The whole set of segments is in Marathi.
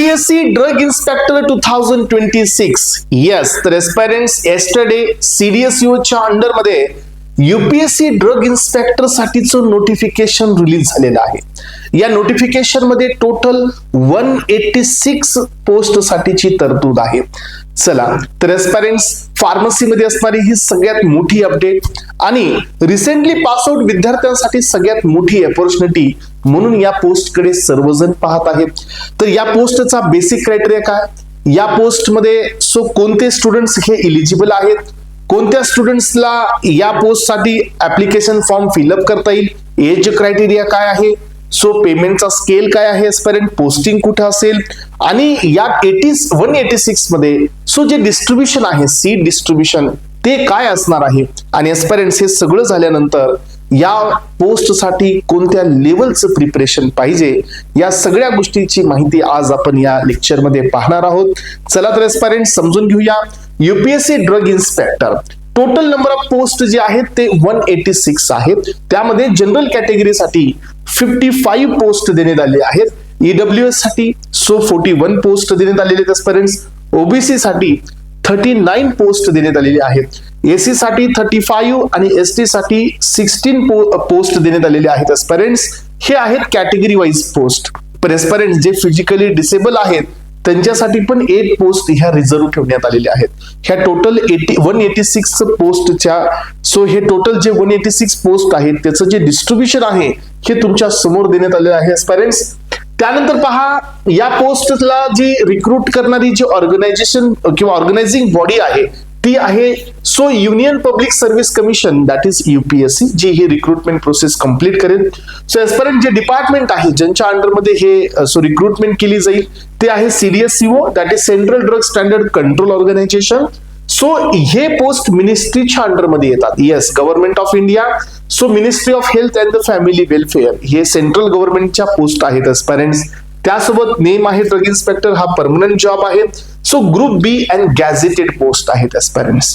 UPSC Drug Inspector 2026. Yes, तर एस्पायरंट्स yesterday CDSU च्या अंडर मध्ये UPSC ड्रग इन्स्पेक्टर साठीचं नोटिफिकेशन रिलीज झालेलं आहे. या नोटिफिकेशन मध्ये टोटल 186 पोस्ट साठीची तरतूद आहे. चला तर एस्पायरंट्स फार्मसी मध्ये असणारी ही सगळ्यात मोठी अपडेट आणि रिसेंटली पास आउट विद्यार्थ्यांसाठी सगळ्यात मोठी अपॉर्च्युनिटी म्हणून या पोस्ट कडे सर्वजण पाहत आहेत. तर या पोस्टचा बेसिक क्रायटेरिया काय, या पोस्ट मध्ये कोणते स्टुडंट्स हे इलिजिबल आहेत, कोणत्या स्टुडंट्सला या पोस्ट साठी ऍप्लिकेशन फॉर्म फिलअप करता येईल, एज क्रायटेरिया काय आहे, पेमेंटचा स्केल काय आहे, एस्पायरंट पोस्टिंग कुठे असेल आणि या 186 मध्ये जे डिस्ट्रीब्युशन आहे सीट डिस्ट्रीब्युशन ते काय असणार आहे आणि एस्पायरंट्स हे सगळं झाल्यानंतर या पोस्ट साठी कोणत्या लेवलचं प्रिपरेशन पाहिजे या सगळ्या गोष्टीची माहिती आज आपण या लेक्चर मध्ये पाहणार आहोत. चला तर एस्पायरंट्स समजून घेऊया. UPSC drug inspector total number of post जे आहेत ते 186 आहेत. त्यामध्ये जनरल कॅटेगरीसाठी 55 पोस्ट देण्यात आले आहेत. EWS साठी 41 पोस्ट देण्यात आलेले आहेत एस्पायरंट्स. OBC साठी 39 पोस्ट देण्यात आलेले आहेत. AC साठी 35 आणि ST साठी 16 पोस्ट देण्यात आलेले आहेत एस्पायरंट्स. हे आहेत कॅटेगरी वाईज पोस्ट. पण एस्पायरंट्स जे फिजिकली डिसेबल आहेत त्यांच्यासाठी पण 8 पोस्ट ह्या रिझर्व्ह ठेवण्यात आलेल्या आहेत. ह्या टोटल 186 पोस्टच्या हे टोटल जे 186 पोस्ट आहेत त्याचं जे डिस्ट्रीब्युशन आहे हे तुमच्या समोर देण्यात आलेलं आहे एस्पायरंट्स. त्यानंतर पहा या पोस्टला जी रिक्रूट करणारी जी ऑर्गनायझेशन किंवा ऑर्गनायझिंग बॉडी आहे ती आहे union public service commission that is UPSC जी ही रिक्रुटमेंट प्रोसेस कंप्लीट करेल. एस्पायरंट जे डिपार्टमेंट आहे ज्यांच्या अंडरमध्ये हे रिक्रुटमेंट केली जाईल ते आहे CDSCO that is central drug standard control organisation. हे पोस्ट मिनिस्ट्रीच्या अंडरमध्ये येतात. Yes, government of India. Ministry of health and the family welfare हे सेंट्रल गव्हर्नमेंटच्या पोस्ट आहेत एस्पायरंट्स. त्यासोबत नेम आहे ड्रग इन्स्पेक्टर, हा परमनंट जॉब आहे. Group B and gazetted post आहेत एस्पायरंट्स.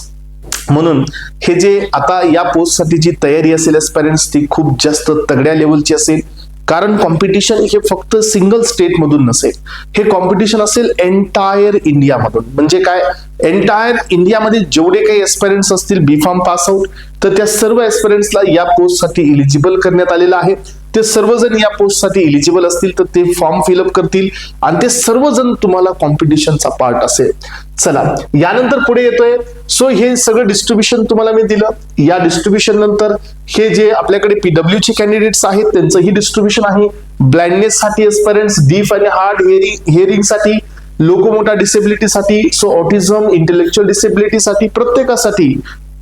म्हणून हे जे आता या पोस्ट साठी जी तयारी असेल एस्पायरंट्स ती खूप जास्त तगड्या लेवलची असेल. कारण कॉम्पिटिशन हे फक्त सिंगल स्टेट मधून नसेल, हे कॉम्पिटिशन असेल एंटायर इंडिया मधून. म्हणजे काय, एंटायर इंडियामध्ये जेवढे काही एस्पायरंट्स असतील B.Pharm पास आउट तर त्या सर्व एस्पायरंट्सला या पोस्ट साठी इलिजिबल करण्यात आलेलं आहे. ते सर्वजण या पोस्ट साठी इलिजिबल असतील तर ते फॉर्म फिलअप करतील आणि ते सर्वजण तुम्हाला कॉम्पिटिशनचा पार्ट असेल. चला यानंतर पुढे येतोय. हे सगळं डिस्ट्रीब्युशन तुम्हाला मी दिलं. या डिस्ट्रीब्युशन नंतर हे जे आपल्याकडे PW चे कॅन्डिडेट्स आहेत त्यांचं ही डिस्ट्रीब्युशन आहे. ब्लाइंडनेस साठी एस्पायरंट्स, डीफ आणि हार्ड हिअरिंग साठी, लोकोमोटर डिसेबिलिटी साठी, ऑटिझम, इंटेलेक्च्युअल डिसेबिलिटी साठी प्रत्येकासाठी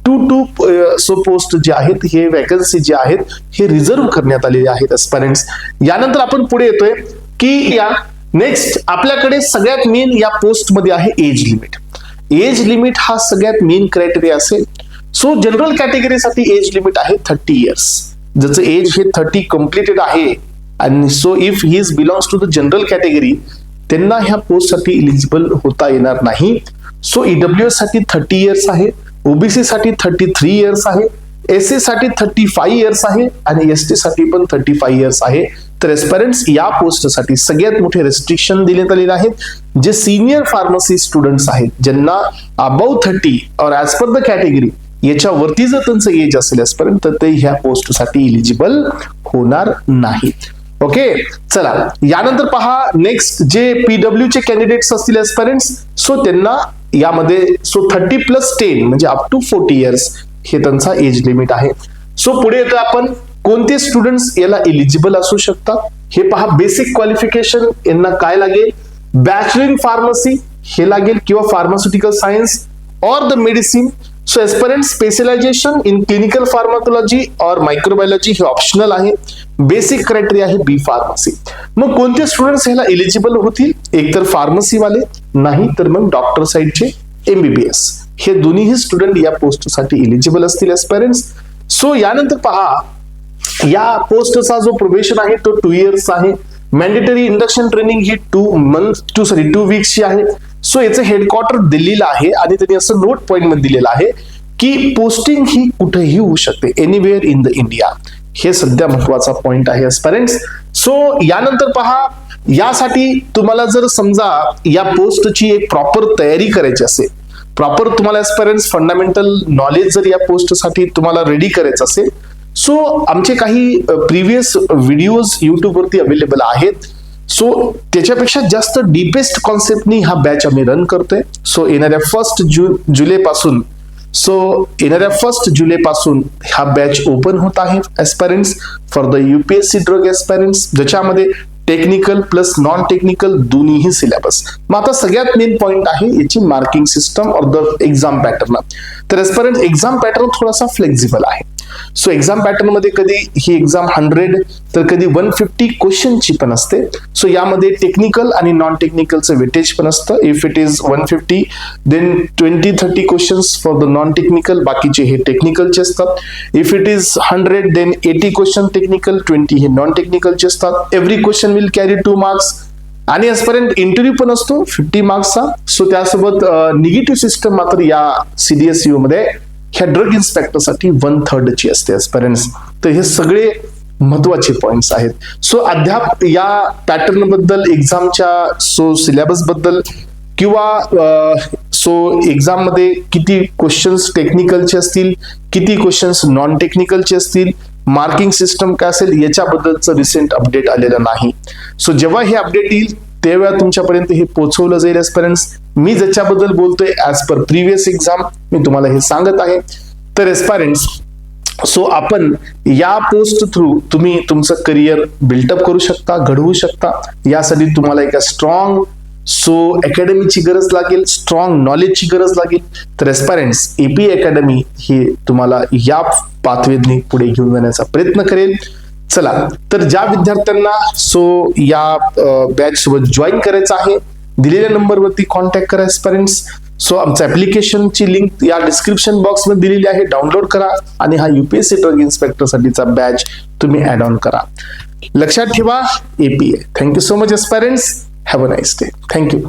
2 पोस्ट जे आहेत हे वॅकन्सी जे आहेत हे रिझर्व्ह करण्यात आलेले आहेत एस्पायरंट्स. यानंतर आपण पुढे येतोय की या नेक्स्ट आपल्याकडे सगळ्यात मेन या पोस्ट मध्ये आहे एज लिमिट. एज लिमिट हा सगळ्यात मेन क्रायटेरिया असेल. जनरल कॅटेगरीसाठी एज लिमिट आहे 30 इयर्स. ज्याचं एज हे 30 कम्प्लिटेड आहे आणि if he belongs to the general category त्यांना ह्या पोस्ट साठी इलिजिबल होता येणार नाही. EWS साठी 30 इयर्स आहे, OBC साठी 33 इयर्स आहे, SC साठी 35 इयर्स आहे आणि ST साठी पण 35 इयर्स आहे. तर एस्पायरंट्स या पोस्ट साठी सगळ्यात मोठे रेस्ट्रिक्शन देण्यात आलेले आहेत. जे सिनियर फार्मसी स्टुडंट्स आहेत ज्यांना अबव 30 और ऍज पर द कॅटेगरी याच्यावरती जर त्यांचं एज असेल एस्पायरंट तर ते ह्या पोस्ट साठी इलिजिबल होणार नाही. ओके, चला यानंतर पहा नेक्स्ट जे PW चे कॅन्डिडेट्स असतील एस्पायरंट्स त्यांना यामध्ये 30+10 म्हणजे अप टू 40 इयर्स हे त्यांचा एज लिमिट आहे. पुढे येतो आपण कोणते स्टुडंट्स याला इलिजिबल असू शकतात. हे पहा बेसिक क्वालिफिकेशन यांना काय लागेल, बॅचलर इन फार्मसी हे लागेल किंवा pharmaceutical science or the medicine. Aspirant specialisation in clinical pharmacology or microbiology हे ऑप्शनल आहे. बेसिक क्रायटेरिया आहे B फार्मसी. मग कोणते स्टुडंट्स ह्याला इलिजिबल होतील, एकतर फार्मसी वाले नाही तर मग डॉक्टर साइडचे MBBS हे दोन्ही स्टुडंट या पोस्ट साठी इलिजिबल असतील एस्पायरंट्स. यानंतर पहा या पोस्टचा जो प्रोबेशन आहे तो 2 इयर्स आहे. मॅन्डेटरी इंडक्शन ट्रेनिंग ही 2 वीक्सची आहे. याचं हेडक्वार्टर दिल्लीला आहे आणि त्यांनी असं नोट पॉइंट मध्ये दिलेलं आहे की पोस्टिंग ही कुठेही होऊ शकते, एनिवेअर इन द इंडिया. हे सध्या महत्वाचा पॉइंट आहे एस्पायरंट्स. यानंतर पहा यासाठी तुम्हाला जर समजा या पोस्टची एक प्रॉपर तयारी करायची असेल, प्रॉपर तुम्हाला एस्पायरंट्स फंडामेंटल नॉलेज जर या पोस्टसाठी तुम्हाला रेडी करायचं असेल, सो आमचे काही प्रिव्हियस व्हिडिओज युट्यूबवरती अवेलेबल आहेत. सो त्याच्यापेक्षा जास्त डीपेस्ट कॉन्सेप्टनी हा बॅच आम्ही रन करतोय. सो येणाऱ्या 1 जुलै पासून हा बॅच ओपन होत आहे एस्पायरंट्स फॉर द UPSC ड्रग एस्पायरंट्स, ज्याच्यामध्ये टेक्निकल प्लस नॉन टेक्निकल दोन्हीही सिलेबस. मग आता सगळ्यात मेन पॉइंट आहे याची मार्किंग सिस्टम और द एक्झाम पॅटर्न. तर एस्पायरंट एक्झाम पॅटर्न थोडासा फ्लेक्झिबल आहे. सो एक्झाम पॅटर्न मध्ये कधी ही एक्झाम 100 तर कधी 150 क्वेश्चनची पण असते. सो यामध्ये टेक्निकल आणि नॉन टेक्निकलचं वेटेज पण असतं. If it is 150 then 20-30 questions for the non technical, बाकीचे हे टेक्निकलचे असतात. If it is 100 then 80 question technical, 20 हे नॉन टेक्निकलचे असतात. Every question will carry 2 marks आणि एस्पायरंट इंटरव्ह्यू पण असतो 50 मार्क्सचा. सो त्यासोबत निगेटिव्ह सिस्टम मात्र या CDSU मध्ये ह्या ड्रग इन्स्पेक्टरसाठी 1/3 ची असते एस्पायरंट्स. तर हे सगळे महत्वाचे पॉइंट्स आहेत. सो अद्याप या पॅटर्न बद्दल, एक्झामच्या सिलेबस बद्दल किंवा एक्झाम मध्ये किती क्वेश्चन्स टेक्निकलचे असतील, किती क्वेश्चन्स नॉन टेक्निकलचे असतील, मार्किंग सिस्टम काय असेल याच्याबद्दलचं रिसेंट अपडेट आलेलं नाही. सो जेव्हा हे अपडेट येईल तेव्हा तुमच्यापर्यंत हे पोहोचवलं जाईल एस्पायरंट्स. मी ज्याच्याबद्दल बोलतोय ऍज पर प्रिव्हियस एक्झाम मी तुम्हाला हे सांगत आहे. तर एस्पायरंट्स, सो आपण या पोस्ट थ्रू तुम्ही तुमचं करिअर बिल्टअप करू शकता, घडवू शकता. यासाठी तुम्हाला एका स्ट्रॉंग अकॅडमीची गरज लागेल, स्ट्रॉंग नॉलेजची गरज लागेल. तर एस्पायरंट्स, AP अकॅडमी ही तुम्हाला या पाथवेने पुढे घेऊन जाण्याचा प्रयत्न करेल. चला, तर ज्या विद्यार्थ्यांना या बॅच सोबत जॉईन करायचं आहे, दिलेल्या नंबरवरती कॉन्टॅक्ट करा एस्पायरंट्स. सो आमच्या ऍप्लिकेशनची लिंक या डिस्क्रिप्शन बॉक्स मध्ये दिलेली आहे, डाउनलोड करा आणि हा UPSC ड्रग इन्स्पेक्टर साठीचा बॅच तुम्ही ऍड ऑन करा. लक्षात ठेवा, APA. Thank you so much aspirants. Have a nice day. Thank you.